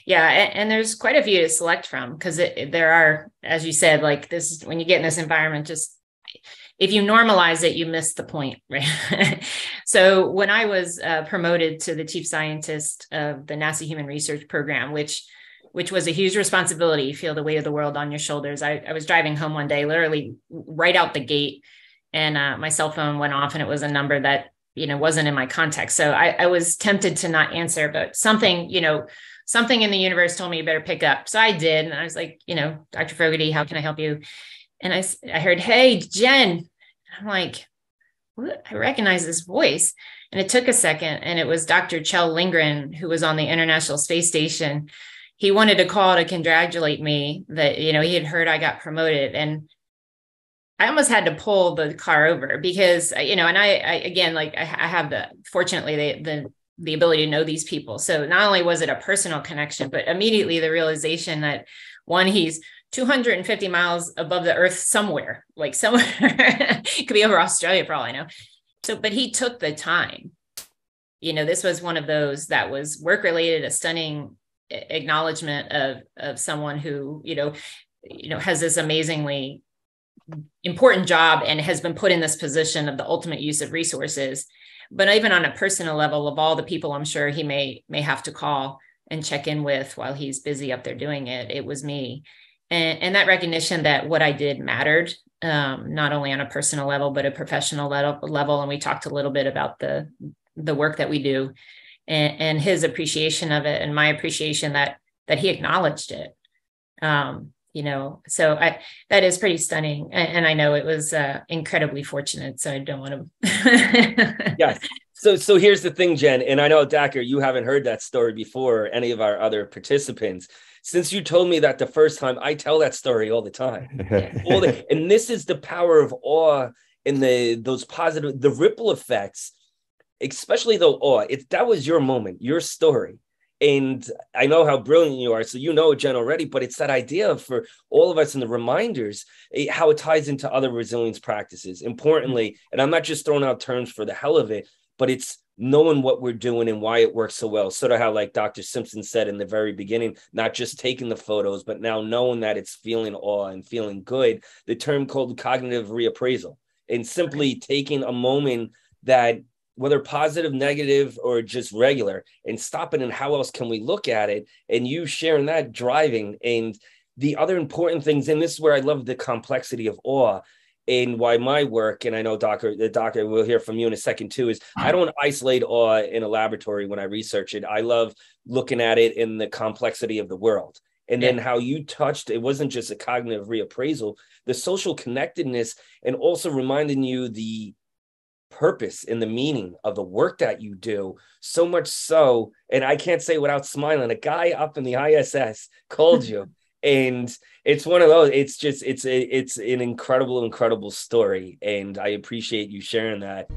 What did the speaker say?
Yeah, and there's quite a few to select from because there are, as you said, like this, when you get in this environment, just if you normalize it, you miss the point, right? So when I was promoted to the chief scientist of the NASA Human Research Program, which was a huge responsibility, you feel the weight of the world on your shoulders. I was driving home one day, literally right out the gate, and my cell phone went off, and it was a number that wasn't in my context. So I was tempted to not answer, but something in the universe told me you better pick up. So I did. And I was like, Dr. Fogarty, how can I help you? And I heard, "Hey, Jen." I'm like, what? I recognize this voice. And it took a second. And it was Dr. Kjell Lindgren, who was on the International Space Station. He wanted to call to congratulate me that, he had heard I got promoted. And I almost had to pull the car over because, and I again, like I have fortunately, the ability to know these people. So not only was it a personal connection, but immediately the realization that one, he's 250 miles above the earth somewhere, like somewhere. It could be over Australia for all I know. So, but he took the time. This was one of those that was work related, a stunning acknowledgement of someone who, has this amazingly important job and has been put in this position of the ultimate use of resources. But even on a personal level, of all the people I'm sure he may have to call and check in with while he's busy up there doing it, it was me. And that recognition that what I did mattered, not only on a personal level, but a professional level. And we talked a little bit about the work that we do and his appreciation of it and my appreciation that he acknowledged it. So that is pretty stunning. And I know it was incredibly fortunate. So I don't want to. Yes. So here's the thing, Jen, and I know, Dacker, you haven't heard that story before, or any of our other participants. Since you told me that the first time, I tell that story all the time. And this is the power of awe and those positive, the ripple effects, especially though awe. That was your moment, your story. And I know how brilliant you are. So Jen, already, but it's that idea for all of us and the reminders, how it ties into other resilience practices. Importantly, and I'm not just throwing out terms for the hell of it, but it's knowing what we're doing and why it works so well. Sort of how, like Dr. Simpson said in the very beginning, not just taking the photos, but now knowing that it's feeling awe and feeling good. The term called cognitive reappraisal, and simply taking a moment that, whether positive, negative, or just regular, and stopping and how else can we look at it, and you sharing that driving. And the other important things, and this is where I love the complexity of awe and why my work, and I know the doctor will hear from you in a second too, is I don't isolate awe in a laboratory when I research it. I love looking at it in the complexity of the world. And then how you touched, it wasn't just a cognitive reappraisal, the social connectedness, and also reminding you the purpose and the meaning of the work that you do, so much so, and I can't say without smiling, a guy up in the ISS called you. And it's one of those, it's an incredible story, and I appreciate you sharing that.